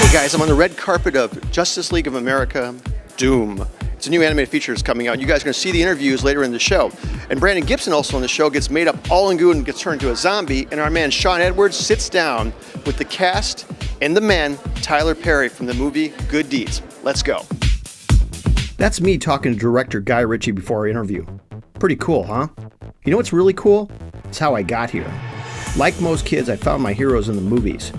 Hey guys, I'm on the red carpet of Justice League of America, Doom. It's a new animated feature that's coming out. You guys are going to see the interviews later in the show. And Brandon Gibson, also on the show, gets made up all in goo and gets turned into a zombie. And our man Sean Edwards sits down with the cast and the man, Tyler Perry, from the movie Good Deeds. Let's go. That's me talking to director Guy Ritchie before our interview. Pretty cool, huh? You know what's really cool? It's how I got here. Like most kids, I found my heroes in the movies.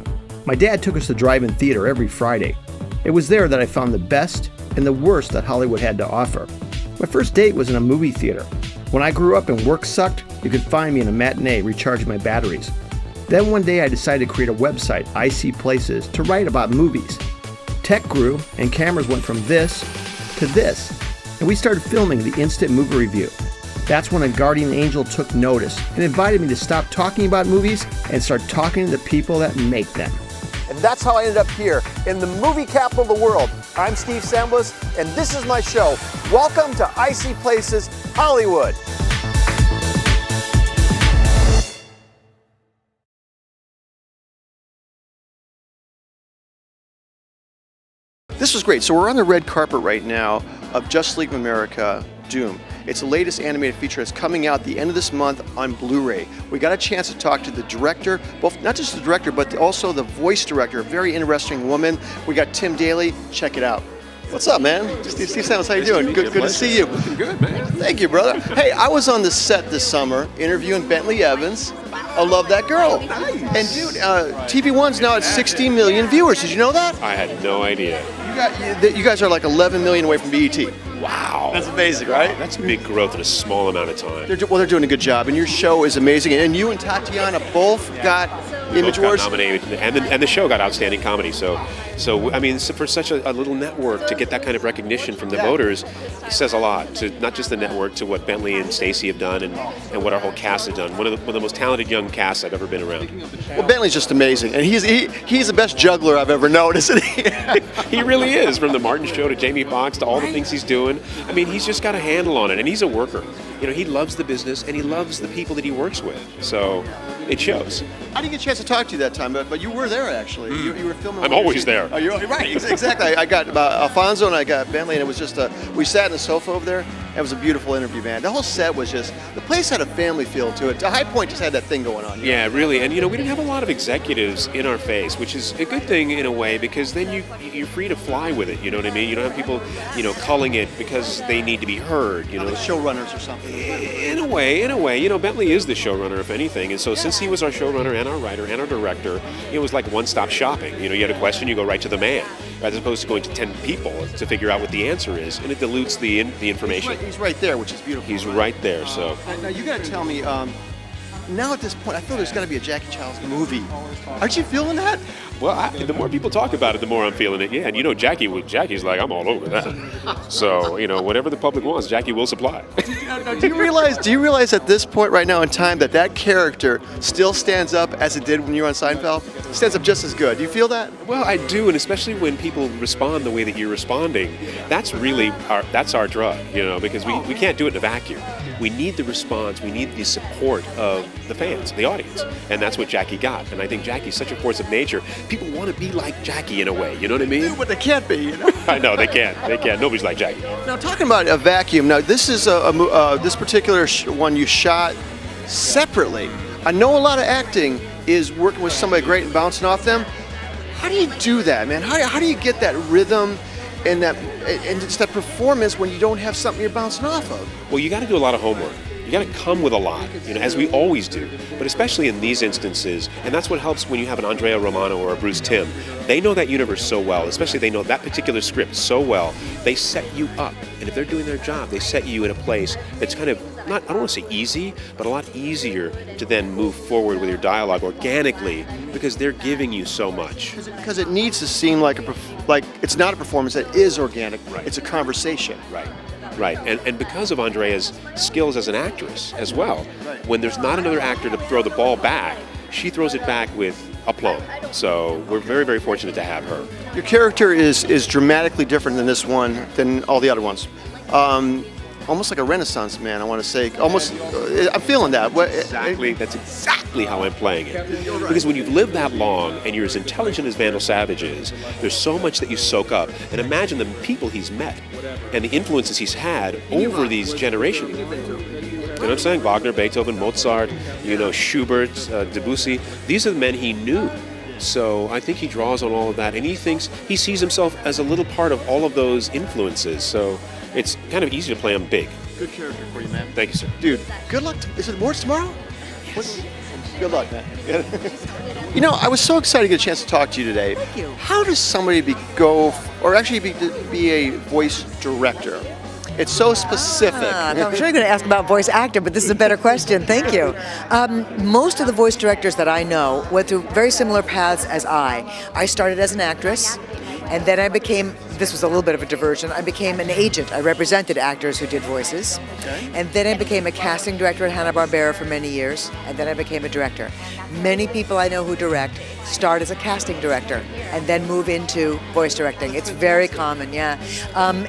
My dad took us to drive-in theater every Friday. It was there that I found the best and the worst that Hollywood had to offer. My first date was in a movie theater. When I grew up and work sucked, you could find me in a matinee recharging my batteries. Then one day I decided to create a website, I See Places, to write about movies. Tech grew and cameras went from this to this, and we started filming the Instant Movie Review. That's when a guardian angel took notice and invited me to stop talking about movies and start talking to the people that make them. And that's how I ended up here in the movie capital of the world. I'm Steve Samblis, and this is my show. Welcome to I See Places Hollywood. This was great. So we're on the red carpet right now of Justice League of America, Doom. It's the latest animated feature that's coming out the end of this month on Blu-ray. We got a chance to talk to the director, both not just the director, but also the voice director, a very interesting woman. We got Tim Daly. Check it out. What's up, man? Steve Sanders, how you doing? Good to see you. Looking good, man. Thank you, brother. Hey, I was on the set this summer interviewing Bentley Evans. I love that girl. Nice. And dude, TV One's now at 16 million viewers. Did you know that? I had no idea. You guys are like 11 million away from BET. Wow. That's amazing, right? That's big growth in a small amount of time. They're doing a good job, and your show is amazing. And you and Tatiana both got Image Both got Awards. nominated, and the show got outstanding comedy. So I mean, for such a little network to get that kind of recognition from the voters, it says a lot to not just the network, to what Bentley and Stacey have done, and what our whole cast has done. One of the most talented young casts I've ever been around. Well, Bentley's just amazing, and he's the best juggler I've ever known, isn't he? He really is. From the Martin Show to Jamie Foxx to all the things he's doing. I mean, he's just got a handle on it, and he's a worker. You know, he loves the business, and he loves the people that he works with. So it shows. I didn't get a chance to talk to you that time, but you were there, actually. You were filming. I'm always there. Oh, you're right. Exactly. I got Alfonso and I got Bentley, and it was just we sat in the sofa over there. It was a beautiful interview, man. The whole set was just, the place had a family feel to it. High Point just had that thing going on. Yeah, really. And, we didn't have a lot of executives in our face, which is a good thing in a way, because then you're free to fly with it, you know what I mean? You don't have people, culling it because they need to be heard, Like showrunners or something. In a way. Bentley is the showrunner, if anything. And so since he was our showrunner and our writer and our director, it was like one-stop shopping. You had a question, you go right to the man, as opposed to going to 10 people to figure out what the answer is, and it dilutes the information. He's right there, which is beautiful. He's right there, so. Now you got to tell me, now at this point, I feel there's got to be a Jackie Childs movie. Aren't you feeling that? Well, the more people talk about it, the more I'm feeling it. Yeah, and Jackie's like, I'm all over that. So, whatever the public wants, Jackie will supply. Do you realize at this point right now in time that character still stands up as it did when you were on Seinfeld? Stands up just as good. Do you feel that? Well, I do, and especially when people respond the way that you're responding, that's really our drug, because we can't do it in a vacuum. We need the response, we need the support of the fans, the audience, and that's what Jackie got. And I think Jackie's such a force of nature. People want to be like Jackie in a way, you know what I mean? But they can't be, I know, they can't. Nobody's like Jackie. Now, talking about a vacuum, now this is this particular one you shot separately. I know a lot of acting is working with somebody great and bouncing off them. How do you do that, man? How do you get that rhythm and it's that performance when you don't have something you're bouncing off of? Well, you got to do a lot of homework. You got to come with a lot, as we always do. But especially in these instances, and that's what helps when you have an Andrea Romano or a Bruce Timm. They know that universe so well, especially they know that particular script so well, they set you up. And if they're doing their job, they set you in a place that's kind of, I don't want to say easy, but a lot easier to then move forward with your dialogue organically, because they're giving you so much. Because it needs to seem like it's not a performance, that is organic. Right. It's a conversation. Right, and because of Andrea's skills as an actress as well, when there's not another actor to throw the ball back, she throws it back with aplomb. So we're very, very fortunate to have her. Your character is dramatically different than this one, than all the other ones. almost like a Renaissance man. I want to say, almost. I'm feeling that. Exactly. That's exactly how I'm playing it. Because when you've lived that long and you're as intelligent as Vandal Savage is, there's so much that you soak up. And imagine the people he's met and the influences he's had over these generations. You know what I'm saying? Wagner, Beethoven, Mozart, Schubert, Debussy. These are the men he knew. So I think he draws on all of that, and he sees himself as a little part of all of those influences. So it's kind of easy to play him big. Good character for you, man. Thank you, sir. Dude, good luck. Is it awards tomorrow? Yes. Good luck, man. I was so excited to get a chance to talk to you today. Thank you. How does somebody be a voice director? It's so specific. I'm sure you're going to ask about voice actor, but this is a better question. Thank you. Most of the voice directors that I know went through very similar paths as I. I started as an actress, and then this was a little bit of a diversion, I became an agent. I represented actors who did voices. Okay. And then I became a casting director at Hanna-Barbera for many years, and then I became a director. Many people I know who direct start as a casting director and then move into voice directing. It's very common, yeah.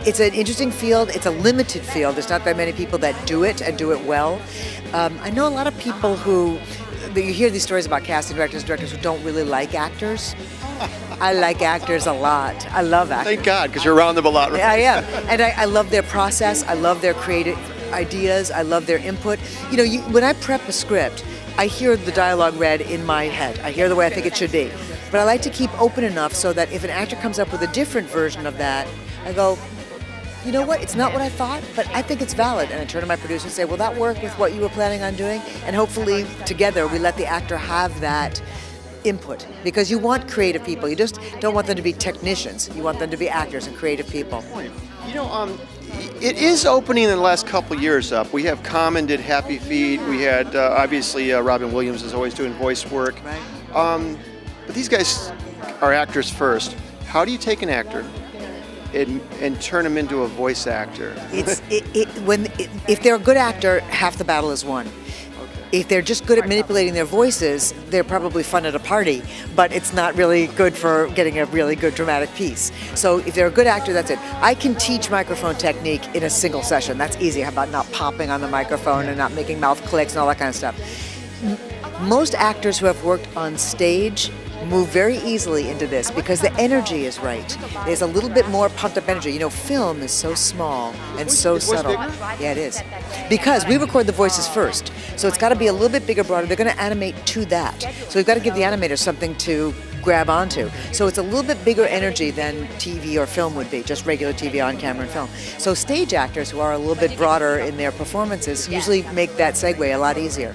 It's an interesting field. It's a limited field. There's not that many people that do it and do it well. I know a lot of people you hear these stories about casting directors who don't really like actors. I like actors a lot. I love actors. Thank God, because you're around them a lot, right? I am. And I love their process. I love their creative ideas. I love their input. When I prep a script, I hear the dialogue read in my head. I hear the way I think it should be. But I like to keep open enough so that if an actor comes up with a different version of that, I go, you know what, it's not what I thought, but I think it's valid. And I turn to my producer and say, will that work with what you were planning on doing? And hopefully together we let the actor have that input, because you want creative people. You just don't want them to be technicians. You want them to be actors and creative people. It is opening in the last couple of years up. We have Common did Happy Feet. We had, obviously, Robin Williams is always doing voice work. Right. But these guys are actors first. How do you take an actor and turn them into a voice actor? If they're a good actor, half the battle is won. If they're just good at manipulating their voices, they're probably fun at a party, but it's not really good for getting a really good dramatic piece. So if they're a good actor, that's it. I can teach microphone technique in a single session. That's easy. How about not popping on the microphone and not making mouth clicks and all that kind of stuff? Most actors who have worked on stage move very easily into this because the energy is right. There's a little bit more pumped up energy. Film is so small and so subtle. Yeah, it is. Because we record the voices first. So it's got to be a little bit bigger, broader. They're going to animate to that. So we've got to give the animator something to grab onto. So it's a little bit bigger energy than TV or film would be, just regular TV on camera and film. So stage actors who are a little bit broader in their performances usually make that segue a lot easier.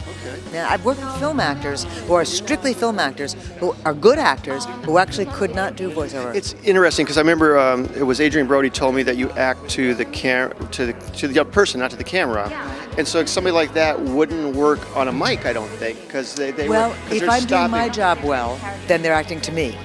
Now, I've worked with film actors who are strictly film actors, who are good actors, who actually could not do voiceover. It's interesting because I remember it was Adrian Brody told me that you act to the to the person, not to the camera. And so somebody like that wouldn't work on a mic, I don't think, because they if I'm doing my job well, then they're acting to me.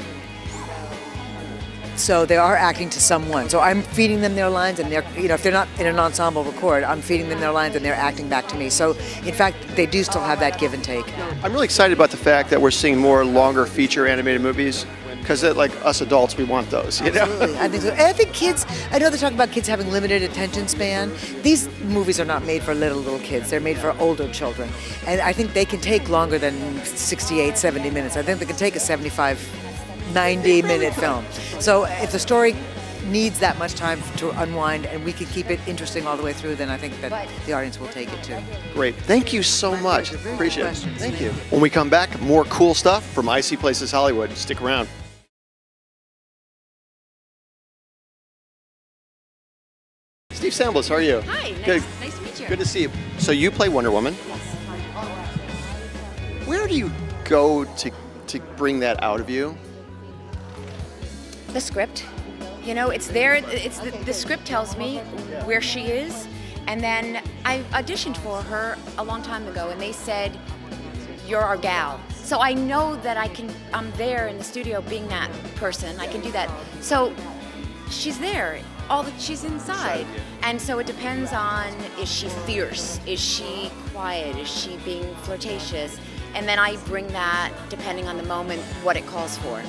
So they are acting to someone. So I'm feeding them their lines, and they're, if they're not in an ensemble record, I'm feeding them their lines, and they're acting back to me. So in fact, they do still have that give and take. I'm really excited about the fact that we're seeing more longer feature animated movies. Because like us adults, we want those, Absolutely. I think so. And I think kids, I know they talk about kids having limited attention span. These movies are not made for little kids. They're made for older children. And I think they can take longer than 68, 70 minutes. I think they can take a 75, 90-minute film. So if the story needs that much time to unwind and we can keep it interesting all the way through, then I think that the audience will take it too. Great. Thank you so much. Appreciate it. Thank you. When we come back, more cool stuff from I See Places Hollywood. Stick around. Steve Samblis, how are you? Hi, Good. nice to meet you. Good to see you. So you play Wonder Woman. Where do you go to bring that out of you? The script, it's there. It's the script tells me where she is, and then I auditioned for her a long time ago, and they said, "You're our gal." So I know that I'm there in the studio being that person. I can do that. So she's there. She's inside. And so it depends on, is she fierce? Is she quiet? Is she being flirtatious? And then I bring that, depending on the moment, what it calls for.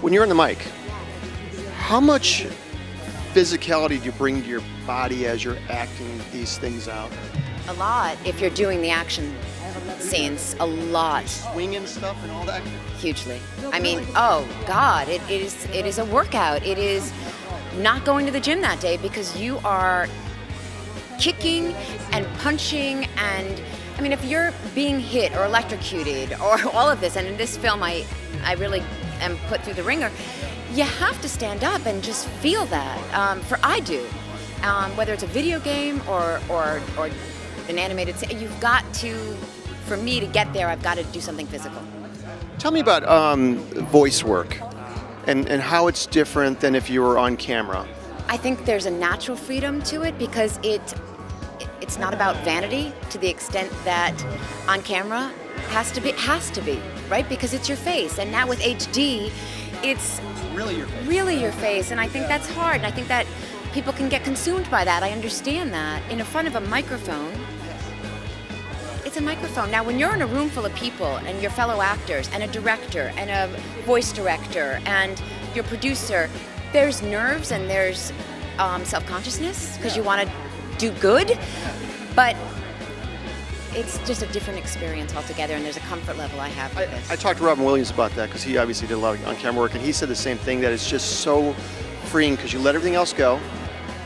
When you're on the mic, how much physicality do you bring to your body as you're acting these things out? A lot if you're doing the action scenes. A lot. Swinging stuff and all that? Hugely. I mean, oh God, it is a workout. It is not going to the gym that day because you are kicking and punching and I mean, if you're being hit or electrocuted or all of this, and in this film I really am put through the ringer, you have to stand up and just feel that. I do. Whether it's a video game or an animated, you've got to, for me to get there, I've got to do something physical. Tell me about voice work and how it's different than if you were on camera. I think there's a natural freedom to it because it's not about vanity to the extent that on camera has to be, right? Because it's your face. And now with HD, it's really your face. And I think that's hard. And I think that people can get consumed by that. I understand that. In front of a microphone, it's a microphone. Now, when you're in a room full of people and your fellow actors and a director and a voice director and your producer, there's nerves and there's self-consciousness because you want to do good, but it's just a different experience altogether, and there's a comfort level I have with this. I talked to Robin Williams about that because he obviously did a lot of on-camera work, and he said the same thing, that it's just so freeing because you let everything else go,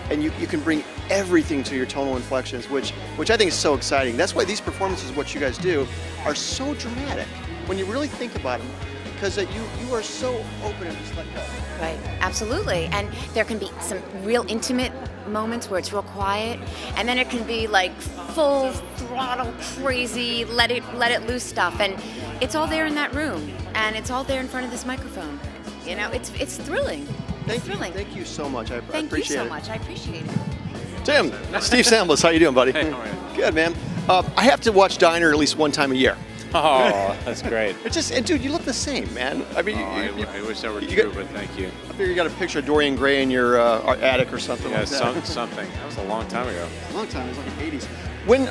and you can bring everything to your tonal inflections, which I think is so exciting. That's why these performances, what you guys do, are so dramatic when you really think about them, because you are so open and just let go. Right, absolutely. And there can be some real intimate moments where it's real quiet, and then it can be like full throttle, crazy, let it loose stuff, and it's all there in that room, and it's all there in front of this microphone. You know, it's thrilling. Thank you so much. I appreciate it. Thank you so much. I appreciate it. Tim, Steve Samlis, how you doing, buddy? Hey, how are you? Good, man. I have to watch Diner at least one time a year. Oh, that's great. It's just, and dude, you look the same, man. I mean, I wish that were true, but thank you. I figure you got a picture of Dorian Gray in your attic or something Yeah, like that. something. That was a long time ago. A long time. It was like the 80s. When,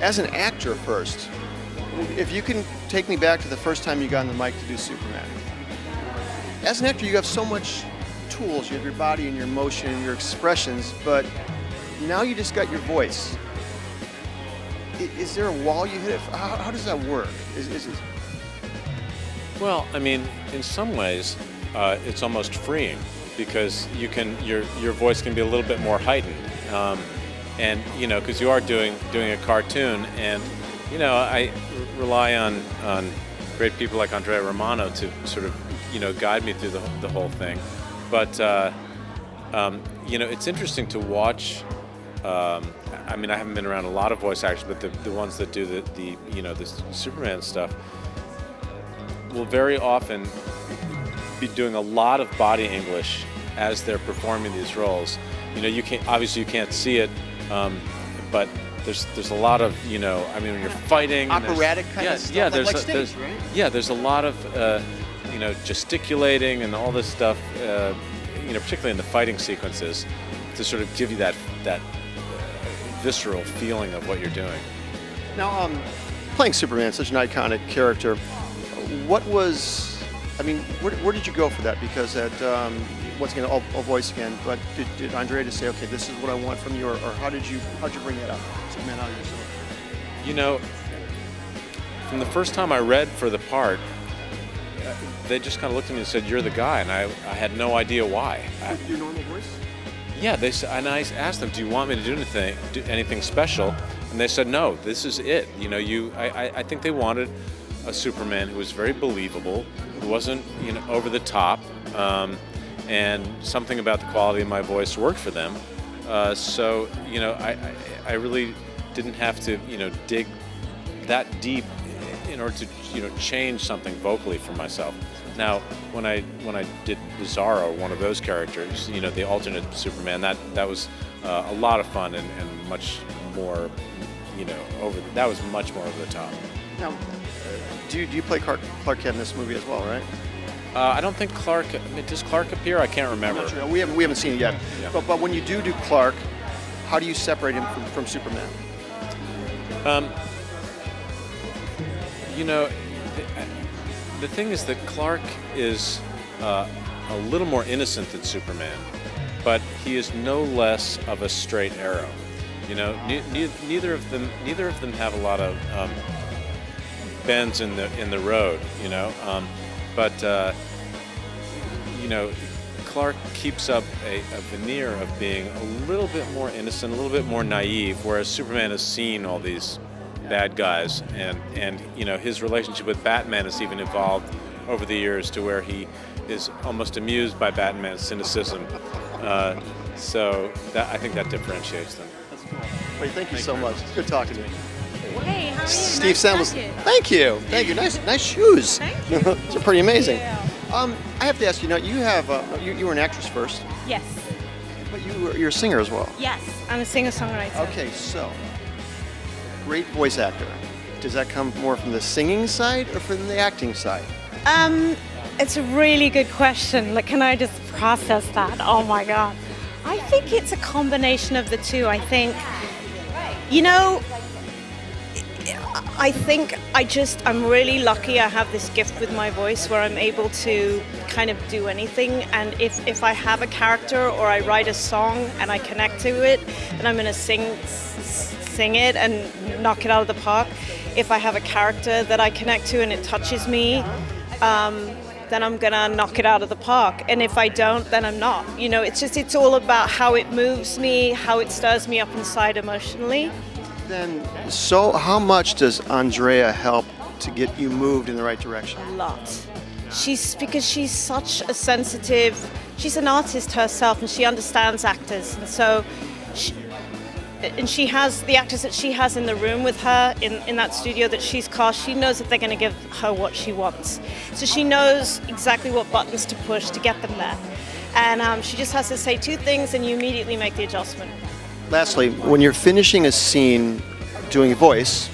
as an actor first, if you can take me back to the first time you got on the mic to do Superman. As an actor, you have so much tools. You have your body and your emotion and your expressions, but now you just got your voice. Is there a wall you hit? How does that work? Is it... Well, I mean, in some ways, it's almost freeing because your voice can be a little bit more heightened, and because you are doing a cartoon, and I rely on great people like Andrea Romano to sort of guide me through the whole thing, but it's interesting to watch. I mean, I haven't been around a lot of voice actors, but the ones that do the Superman stuff will very often be doing a lot of body English as they're performing these roles. You can't see it, but there's a lot of I mean, when you're fighting, operatic kind of stuff, like stage, right? Yeah, there's a lot of gesticulating and all this stuff, particularly in the fighting sequences, to sort of give you that visceral feeling of what you're doing. Now, playing Superman, such an iconic character, where did you go for that? Because at, once again, all voice again, but did Andrea just say, okay, this is what I want from you, or how'd you bring that up? Superman out of yourself? From the first time I read for the part, they just kind of looked at me and said, "You're the guy," and I had no idea why. Your normal voice? Yeah, and I asked them, "Do you want me to do anything special?" And they said, "No, this is it." I think they wanted a Superman who was very believable, who wasn't over the top, and something about the quality of my voice worked for them. So I really didn't have to dig that deep in order to change something vocally for myself. Now, when I did Bizarro, one of those characters, the alternate Superman, that was a lot of fun and much more, that was much more over the top. Now, do you play Clark Kent in this movie as well, right? I don't think Clark. Does Clark appear? I can't remember. I'm not sure. We haven't seen it yet. Yeah. But when you do Clark, how do you separate him from Superman? The thing is that Clark is a little more innocent than Superman. but he is no less of a straight arrow. You know, neither of them have a lot of bends in the road. You know, but you know, Clark keeps up a veneer of being a little bit more innocent, a little bit more naive, whereas Superman has seen all these bad guys, and you know, his relationship with Batman has even evolved over the years to where he is almost amused by Batman's cynicism. So that, I think that differentiates them. That's cool. Wait, thank you so much. It's good talking to you. Hey, how are you? Steve Nice Sanders. jacket. Thank you. Thank you. Nice shoes. Thank you. These are pretty amazing. Yeah. I have to ask you now. You have you were an actress first, Yes. but you're a singer as well. Yes. I'm a singer-songwriter. Okay, so great voice actor. Does that come more from the singing side or from the acting side? It's a really good question. Like, can I just process that? Oh my God. I think it's a combination of the two. I think, you know, I think I'm really lucky I have this gift with my voice where I'm able to kind of do anything. And if I have a character or I write a song and I connect to it, and I'm going to sing it and knock it out of the park. If I have a character that I connect to and it touches me, then I'm going to knock it out of the park. And if I don't, then I'm not. You know, it's all about how it moves me, how it stirs me up inside emotionally. Then, so how much does Andrea help to get you moved in the right direction? A lot. Because she's such a sensitive, she's an artist herself and she understands actors. And so, she has the actors that she has in the room with her in that studio that she's cast, she knows that they're going to give her what she wants. So she knows exactly what buttons to push to get them there. And she just has to say two things and you immediately make the adjustment. Lastly, when you're finishing a scene doing voice,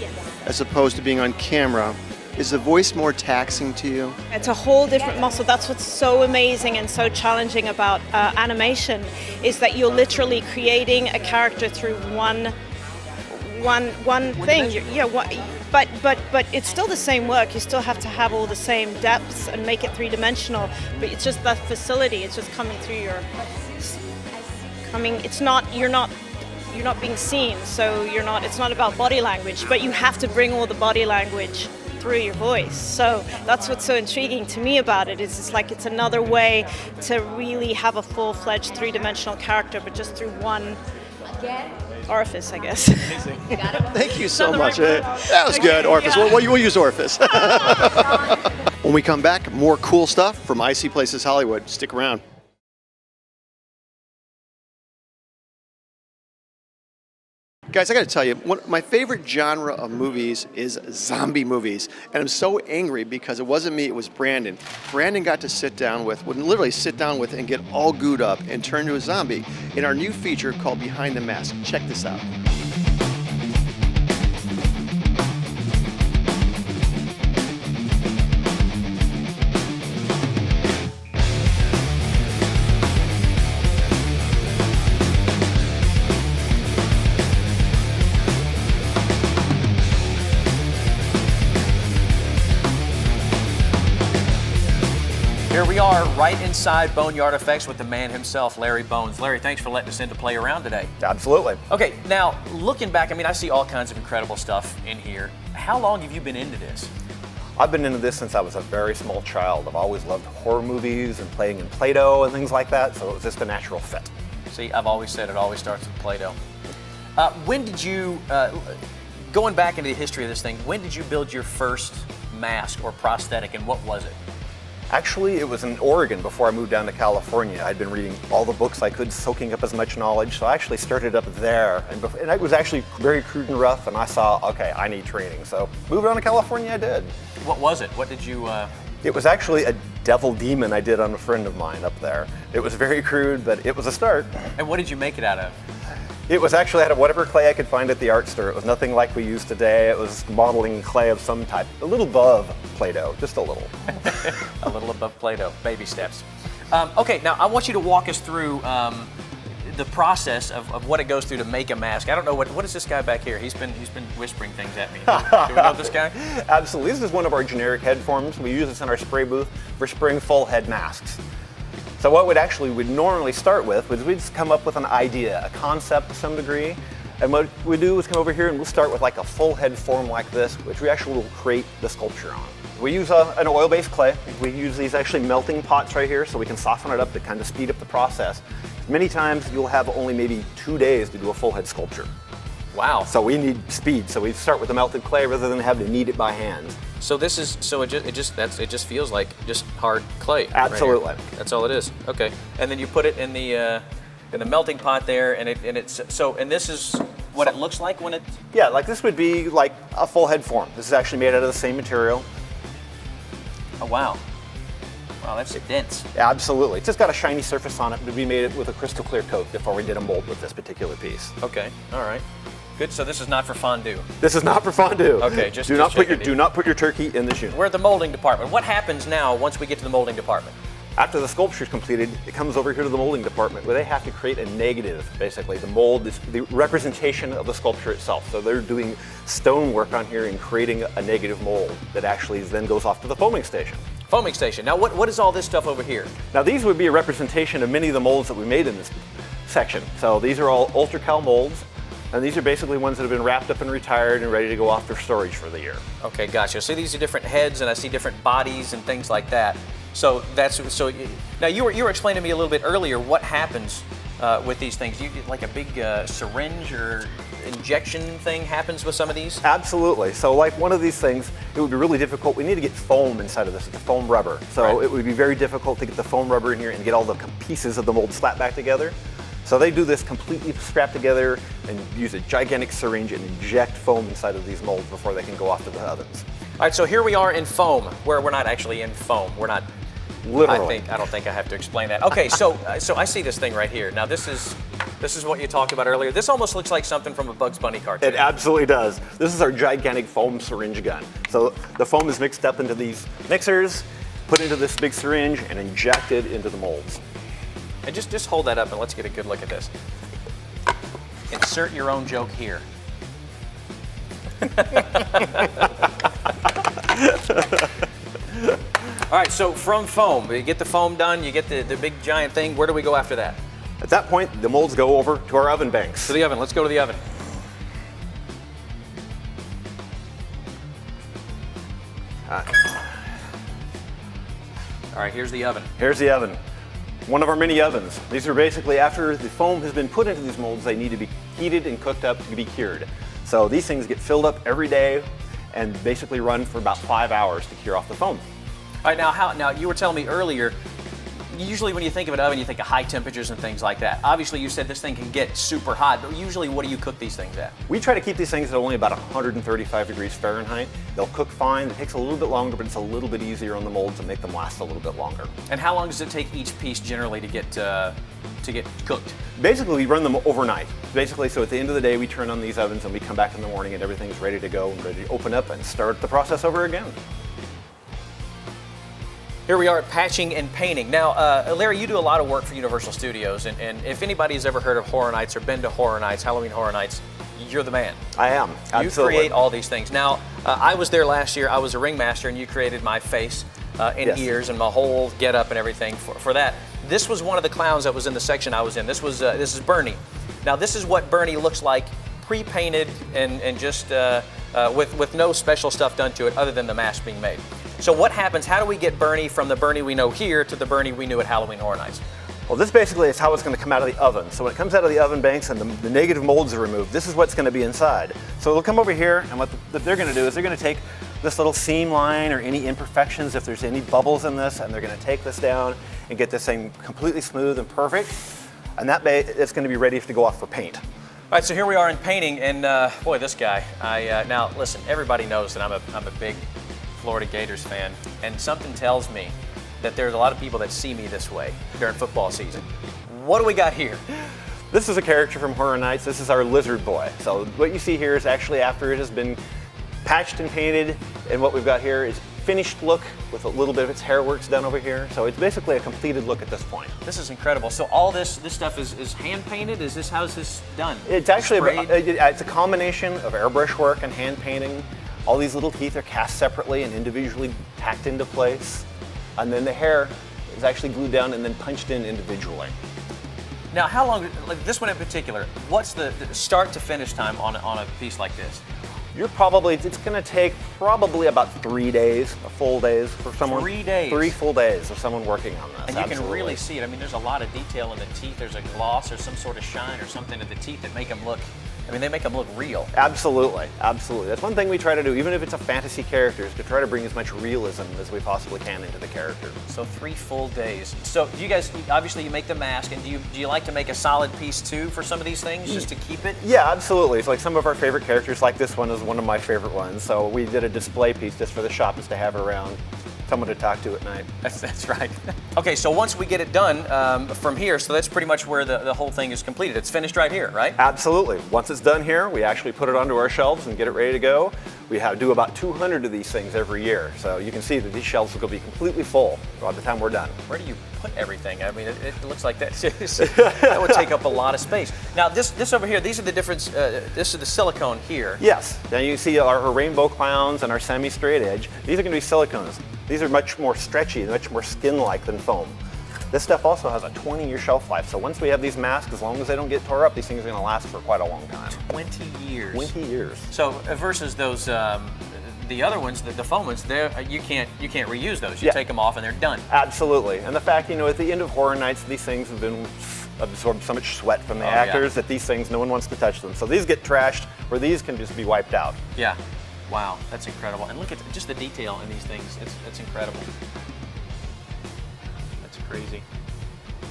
as opposed to being on camera, is the voice more taxing to you? It's a whole different muscle. That's what's so amazing and so challenging about animation, is that you're literally creating a character through one thing. But it's still the same work. You still have to have all the same depths and make it three-dimensional. But it's just that facility. It's just coming through you're not being seen, so it's not about body language, but you have to bring all the body language through your voice. So that's what's so intriguing to me about it, is it's another way to really have a full-fledged three-dimensional character, but just through one orifice, I guess. Thank you so much. That was good, orifice. Yeah. We'll use orifice. When we come back, more cool stuff from I See Places Hollywood. Stick around. Guys, I got to tell you, my favorite genre of movies is zombie movies. And I'm so angry because it wasn't me, it was Brandon. Brandon got to literally sit down with and get all gooed up and turn into a zombie in our new feature called Behind the Mask. Check this out. Here we are, right inside Boneyard Effects with the man himself, Larry Bones. Larry, thanks for letting us in to play around today. Absolutely. Okay, now, looking back, I see all kinds of incredible stuff in here. How long have you been into this? I've been into this since I was a very small child. I've always loved horror movies and playing in Play-Doh and things like that, so it was just a natural fit. See, I've always said it always starts with Play-Doh. When did you, going back into the history of this thing, when did you build your first mask or prosthetic, and what was it? Actually, it was in Oregon before I moved down to California. I'd been reading all the books I could, soaking up as much knowledge, so I actually started up there. And it was actually very crude and rough, and I saw, okay, I need training. So moved on to California, I did. What was it? What did you... It was actually a devil demon I did on a friend of mine up there. It was very crude, but it was a start. And what did you make it out of? It was actually out of whatever clay I could find at the art store. It was nothing like we use today. It was modeling clay of some type, a little above Play-Doh, just a little. A little above Play-Doh, baby steps. Okay, now I want you to walk us through the process of what it goes through to make a mask. I don't know, what is this guy back here? He's been whispering things at me. Do we know this guy? Absolutely, this is one of our generic head forms. We use this in our spray booth for spraying full head masks. So what we'd normally start with is we'd just come up with an idea, a concept to some degree. And what we do is come over here and we'll start with like a full head form like this, which we actually will create the sculpture on. We use an oil-based clay. We use these actually melting pots right here so we can soften it up to kind of speed up the process. Many times you'll have only maybe 2 days to do a full head sculpture. Wow. So we need speed. So we start with the melted clay rather than having to knead it by hand. So this is it just feels like just hard clay. Absolutely. Right here. That's all it is. Okay. And then you put it in the melting pot there, and this is what it looks like when it. Yeah, like this would be like a full head form. This is actually made out of the same material. Oh wow. Wow, that's dense. Yeah, absolutely. It's just got a shiny surface on it, but we made it with a crystal clear coat before we did a mold with this particular piece. Okay. All right. Good. So this is not for fondue. This is not for fondue. Okay. Do not put your turkey in this unit. We're at the molding department. What happens now once we get to the molding department? After the sculpture is completed, it comes over here to the molding department where they have to create a negative, basically. The mold is the representation of the sculpture itself. So they're doing stone work on here and creating a negative mold that actually then goes off to the foaming station. Foaming station. Now what is all this stuff over here? Now these would be a representation of many of the molds that we made in this section. So these are all ultra-cal molds. And these are basically ones that have been wrapped up and retired and ready to go off for storage for the year. Okay, gotcha. So these are different heads, and I see different bodies and things like that. Now you were explaining to me a little bit earlier what happens with these things. Like a big syringe or injection thing happens with some of these? Absolutely. So like one of these things, it would be really difficult. We need to get foam inside of this. It's a foam rubber. So right. It would be very difficult to get the foam rubber in here and get all the pieces of the mold slapped back together. So they do this completely strapped together and use a gigantic syringe and inject foam inside of these molds before they can go off to the ovens. All right, so here we are in foam, where we're not actually in foam. We're not. Literally. I don't think I have to explain that. Okay, so I see this thing right here. Now this is what you talked about earlier. This almost looks like something from a Bugs Bunny cartoon. It absolutely does. This is our gigantic foam syringe gun. So the foam is mixed up into these mixers, put into this big syringe, and injected into the molds. And just hold that up and let's get a good look at this. Insert your own joke here. All right, so from foam, you get the foam done, you get the big giant thing. Where do we go after that? At that point, the molds go over to our oven banks. To the oven. Let's go to the oven. All right, here's the oven. Here's the oven. One of our mini ovens. These are basically, after the foam has been put into these molds, they need to be heated and cooked up to be cured. So these things get filled up every day and basically run for about 5 hours to cure off the foam. All right, now you were telling me earlier, usually when you think of an oven, you think of high temperatures and things like that. Obviously, you said this thing can get super hot, but usually what do you cook these things at? We try to keep these things at only about 135 degrees Fahrenheit. They'll cook fine. It takes a little bit longer, but it's a little bit easier on the molds and make them last a little bit longer. And how long does it take each piece generally to get cooked? Basically, we run them overnight. Basically, so at the end of the day, we turn on these ovens and we come back in the morning and everything's ready to go and ready to open up and start the process over again. Here we are at patching and painting. Now, Larry, you do a lot of work for Universal Studios, and if anybody's ever heard of Horror Nights or been to Horror Nights, Halloween Horror Nights, you're the man. I am, absolutely. You create all these things. Now, I was there last year. I was a ringmaster, and you created my face and Yes. ears and my whole get-up and everything for that. This was one of the clowns that was in the section I was in. This is Bernie. Now, this is what Bernie looks like pre-painted and just with no special stuff done to it other than the mask being made. So what happens? How do we get Bernie from the Bernie we know here to the Bernie we knew at Halloween Horror Nights? Well, this basically is how it's going to come out of the oven. So when it comes out of the oven banks and the negative molds are removed, this is what's going to be inside. So it'll come over here, and what they're going to do is they're going to take this little seam line or any imperfections, if there's any bubbles in this, and they're going to take this down and get this thing completely smooth and perfect. And that it's going to be ready to go off for paint. All right, so here we are in painting, and boy, this guy. Now listen, everybody knows that I'm a big Florida Gators fan, and something tells me that there's a lot of people that see me this way during football season. What do we got here? This is a character from Horror Nights. This is our lizard boy. So what you see here is actually after it has been patched and painted, and what we've got here is finished look with a little bit of its hair works done over here. So it's basically a completed look at this point. This is incredible. So all this stuff is hand painted? How's this done? It's actually Sprayed? it's a combination of airbrush work and hand painting. All these little teeth are cast separately and individually tacked into place. And then the hair is actually glued down and then punched in individually. Now, how long, like this one in particular, what's the start to finish time on a piece like this? It's going to take probably about 3 days, full days for someone. 3 days? 3 full days of someone working on this. And you can absolutely. really see it. I mean, there's a lot of detail in the teeth. There's a gloss or some sort of shine or something to the teeth that make them look, they make them look real. Absolutely, absolutely. That's one thing we try to do, even if it's a fantasy character, is to try to bring as much realism as we possibly can into the character. So 3 full days. So do you guys, obviously you make the mask, and do you like to make a solid piece too for some of these things, just to keep it? Yeah, absolutely. It's like some of our favorite characters, like this one is one of my favorite ones. So we did a display piece just for the shop, just to have around, someone to talk to at night. That's right. Okay, so once we get it done from here, so that's pretty much where the whole thing is completed. It's finished right here, right? Absolutely. Once it's done here, we actually put it onto our shelves and get it ready to go. We do about 200 of these things every year. So you can see that these shelves will be completely full by the time we're done. Where do you put everything? I mean, it looks like that would take up a lot of space. Now, this over here, these are the difference. This is the silicone here. Yes. Now you see our rainbow clowns and our semi-straight edge. These are going to be silicones. These are much more stretchy, much more skin-like than foam. This stuff also has a 20-year shelf life. So once we have these masks, as long as they don't get tore up, these things are going to last for quite a long time. 20 years. 20 years. So versus those, the other ones, the foam ones, you can't reuse those. You take them off and they're done. Absolutely. And the fact, at the end of Horror Nights, these things have been absorbed so much sweat from the actors that these things, no one wants to touch them. So these get trashed, where these can just be wiped out. Yeah. Wow, that's incredible. And look at just the detail in these things. It's incredible. That's crazy.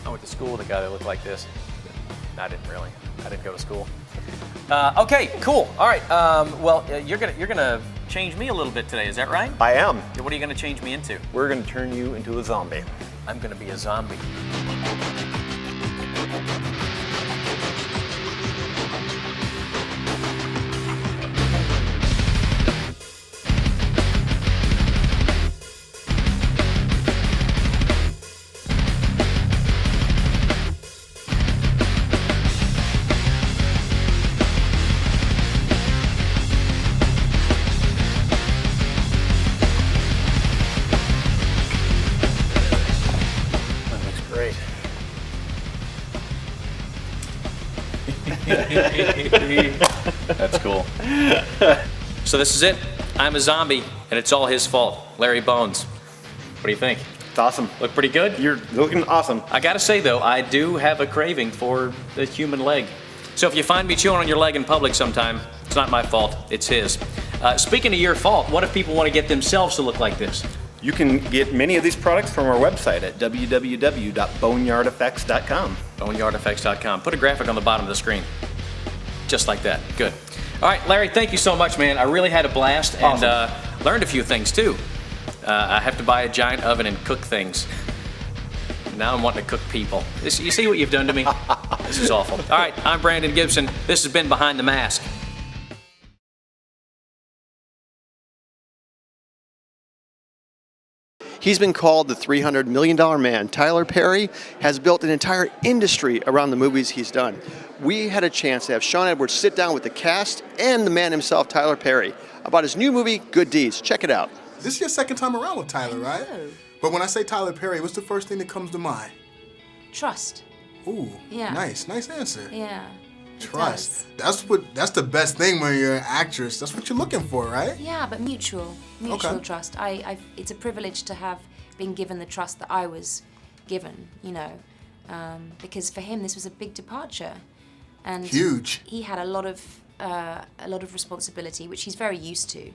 I went to school with a guy that looked like this. I didn't really. I didn't go to school. Okay, cool. All right. You're gonna change me a little bit today. Is that right? I am. What are you gonna change me into? We're going to turn you into a zombie. I'm gonna be a zombie. That's cool. So this is it. I'm a zombie, and it's all his fault. Larry Bones. What do you think? It's awesome. Look pretty good? You're looking awesome. I gotta say, though, I do have a craving for the human leg. So if you find me chewing on your leg in public sometime, it's not my fault. It's his. Speaking of your fault, what if people want to get themselves to look like this? You can get many of these products from our website at www.boneyardeffects.com. Boneyardeffects.com. Put a graphic on the bottom of the screen. Just like that. Good. All right, Larry, thank you so much, man. I really had a blast and learned a few things, too. I have to buy a giant oven and cook things. Now I'm wanting to cook people. You see what you've done to me? This is awful. All right, I'm Brandon Gibson. This has been Behind the Mask. He's been called the $300 million man. Tyler Perry has built an entire industry around the movies he's done. We had a chance to have Sean Edwards sit down with the cast and the man himself, Tyler Perry, about his new movie, Good Deeds. Check it out. This is your second time around with Tyler, right? But when I say Tyler Perry, what's the first thing that comes to mind? Trust. Ooh, Yeah. nice answer. Yeah. it Trust. does. That's the best thing when you're an actress. That's what you're looking for, right? Yeah, but mutual Okay. trust. It's a privilege to have been given the trust that I was given, because for him this was a big departure, and Huge. He had a lot of responsibility, which he's very used to.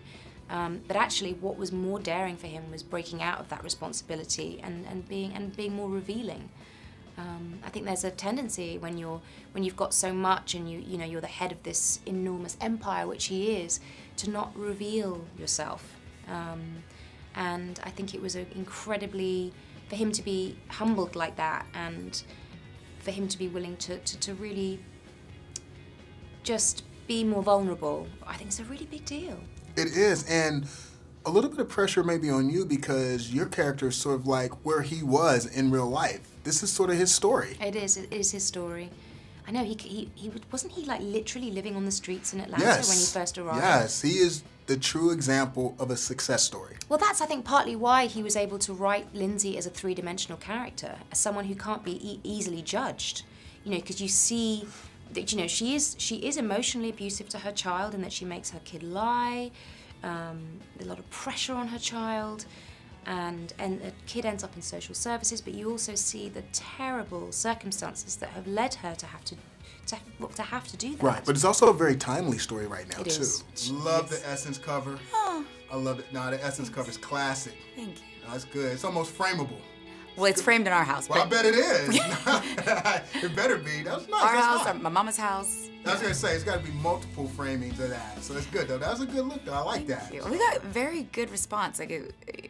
But actually, what was more daring for him was breaking out of that responsibility and being more revealing. I think there's a tendency when you've got so much and you're the head of this enormous empire, which he is, to not reveal yourself. And I think it was incredibly, for him to be humbled like that, and for him to be willing to really just be more vulnerable, I think it's a really big deal. It is, and a little bit of pressure maybe on you because your character is sort of like where he was in real life. This is sort of his story. It is his story. I know, he wasn't he like literally living on the streets in Atlanta Yes. when he first arrived? Yes, he is the true example of a success story. Well, that's, I think, partly why he was able to write Lindsay as a three-dimensional character, as someone who can't be easily judged. You know, because you see that, you know, she is emotionally abusive to her child, and that she makes her kid lie. There's a lot of pressure on her child, and the kid ends up in social services. But you also see the terrible circumstances that have led her to have to do that. Right, but it's also a very timely story right now, It too. is. Love the Essence cover. Oh, I love it. No, the Essence cover's classic. thank you. No, it's good. It's almost frameable. Well, it's framed in our house. Well, I but bet it is. It better be. That's nice. our That's house, nice. my mama's house. I was gonna say it's got to be multiple framings of that, so it's good though. That was a good look though. I like that. We got very good response. Like,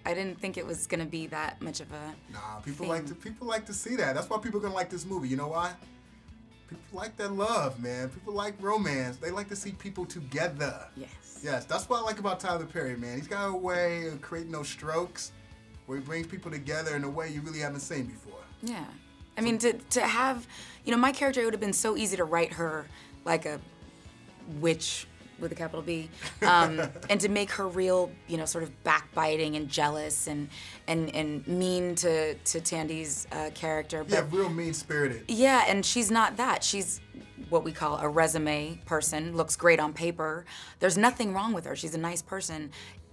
I didn't think it was gonna be that much of a. Nah, people thing. like to see that. That's why people are gonna like this movie. You know why? People like that love, man. People like romance. They like to see people together. Yes. Yes, that's what I like about Tyler Perry, man. He's got a way of creating those strokes where he brings people together in a way you really haven't seen before. Yeah. I mean, to have, you know, my character, it would have been so easy to write her like a witch with a capital B, and to make her real, you know, sort of backbiting and jealous and mean to Tandy's character. But, Yeah, real mean-spirited. yeah, and she's not that. She's what we call a resume person, looks great on paper. There's nothing wrong with her. She's a nice person.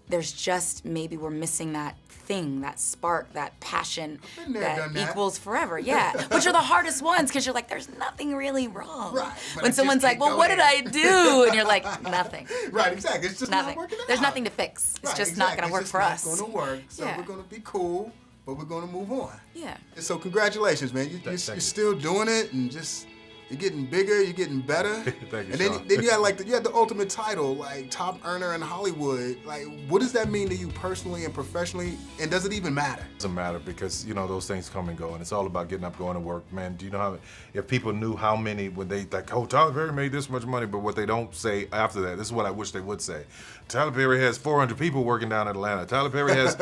There's just maybe we're missing that thing, that spark, that passion Been there, that done that. equals forever. Yeah, which are the hardest ones because you're like, there's nothing really wrong. Right, but I When just someone's like, can't well, go what did there. I do? And you're like, nothing. Right, exactly. It's just not Nothing. working out. There's nothing to fix. It's Right, just not exactly. going to work It's for just us. not going to work. So Yeah. we're going to be cool, but we're going to move on. Yeah. So congratulations, man. You're still doing it, and just you're getting bigger, you're getting better. Thank you, And then, Sean. then you had like you had the ultimate title, like top earner in Hollywood. Like, what does that mean to you personally and professionally? And does it even matter? Doesn't matter because, you know, those things come and go, and it's all about getting up, going to work. Man, do you know how, if people knew how many, when they, like, oh, Tyler Perry made this much money, but what they don't say after that, this is what I wish they would say. Tyler Perry has 400 people working down in Atlanta. Tyler Perry has,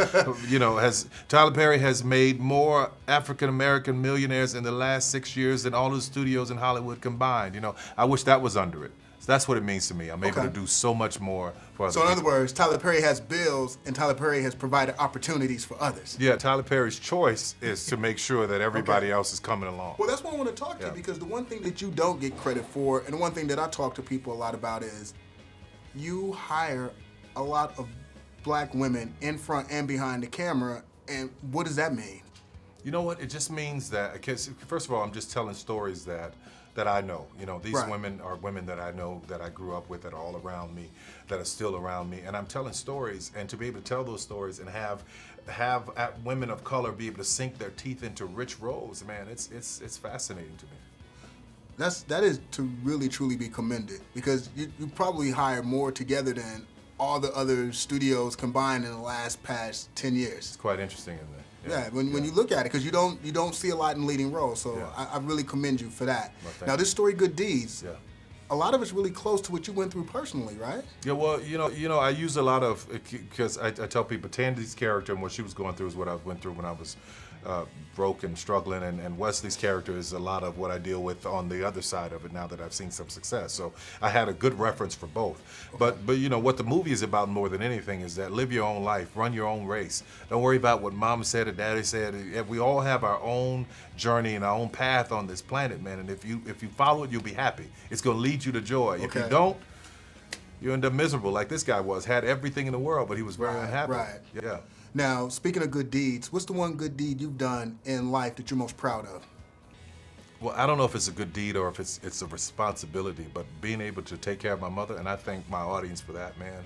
Tyler Perry has made more African-American millionaires in the last 6 years than all the studios in Hollywood combined. You know, I wish that was under it. So that's what it means to me. I'm able to do so much more for other So in people. other words, Tyler Perry has bills, and Tyler Perry has provided opportunities for others. Yeah, Tyler Perry's choice is to make sure that everybody else is coming along. Well, that's what I want to talk to you, Yeah. because the one thing that you don't get credit for, and the one thing that I talk to people a lot about is you hire a lot of black women in front and behind the camera, and what does that mean? You know what? It just means that, because first of all, I'm just telling stories that I know. You know, these Right. women are women that I know, that I grew up with, that are all around me, that are still around me, and I'm telling stories. And to be able to tell those stories and have women of color be able to sink their teeth into rich roles, man, it's fascinating to me. That is to really truly be commended, because you probably hire more together than all the other studios combined in the past 10 years. It's quite interesting, isn't it? Yeah, when you look at it, because you don't see a lot in leading roles, so Yeah. I really commend you for that. Well, thank Now, you. this story, Good Deeds, Yeah. a lot of it's really close to what you went through personally, right? Yeah, well, you know, I use a lot of, because I tell people Tandy's character and what she was going through is what I went through when I was broke and struggling, and Wesley's character is a lot of what I deal with on the other side of it now that I've seen some success. So I had a good reference for both. But you know, what the movie is about more than anything is that live your own life, run your own race. Don't worry about what mama said or daddy said. We all have our own journey and our own path on this planet, man. And if you follow it, you'll be happy. It's going to lead you to joy. If you Okay. don't, you end up miserable like this guy was. Had everything in the world, but he was very unhappy. Right. Yeah. Now, speaking of good deeds, what's the one good deed you've done in life that you're most proud of? Well, I don't know if it's a good deed or if it's a responsibility, but being able to take care of my mother, and I thank my audience for that, man.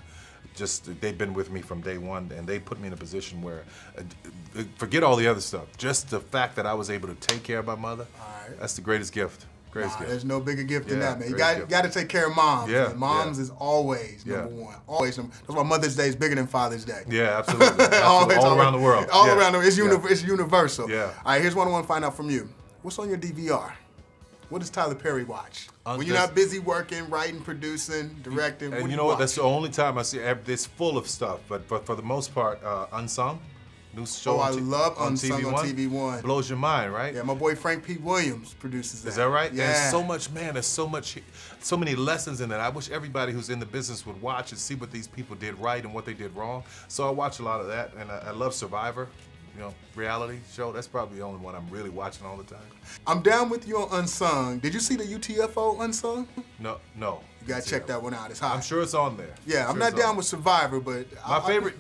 Just, they've been with me from day one, and they put me in a position where, forget all the other stuff, just the fact that I was able to take care of my mother, right. That's the greatest gift. Greatest gift. There's no bigger gift than Yeah, that, man. You greatest got gift. to take care of moms. Yeah, man. Moms yeah. is always Yeah. number one. Always number. That's why Mother's Day is bigger than Father's Day. Yeah, absolutely. Always, all around the world. All Yeah. around the world. Yeah. It's universal. Yeah. All right, here's one I want to find out from you. What's on your DVR? What does Tyler Perry watch? When you're That's- not busy working, writing, producing, directing, what And do you know what? watch? That's the only time I see. It's full of stuff, but for the most part, Unsung. new show. Oh, I on love on Unsung TV1. on TV1. Blows your mind, right? Yeah, my boy Frank P. Williams produces that. Is that right? Yeah. There's so much, man. There's so many lessons in that. I wish everybody who's in the business would watch and see what these people did right and what they did wrong. So I watch a lot of that, and I love Survivor. You know, reality show. That's probably the only one I'm really watching all the time. I'm down with you on Unsung. Did you see the UTFO Unsung? No. You gotta check that one out. It's hot. I'm sure it's on there. Yeah, I'm not down with Survivor, but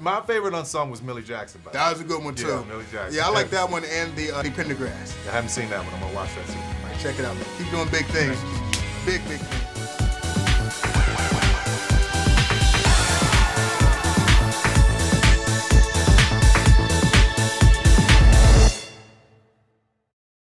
My favorite unsung was Millie Jackson. That was a good one too. Yeah, Millie Jackson. Yeah, I like that one and the Pendergrass. I haven't seen that one. I'm gonna watch that soon. All right, check it out. Keep doing big things. Big things.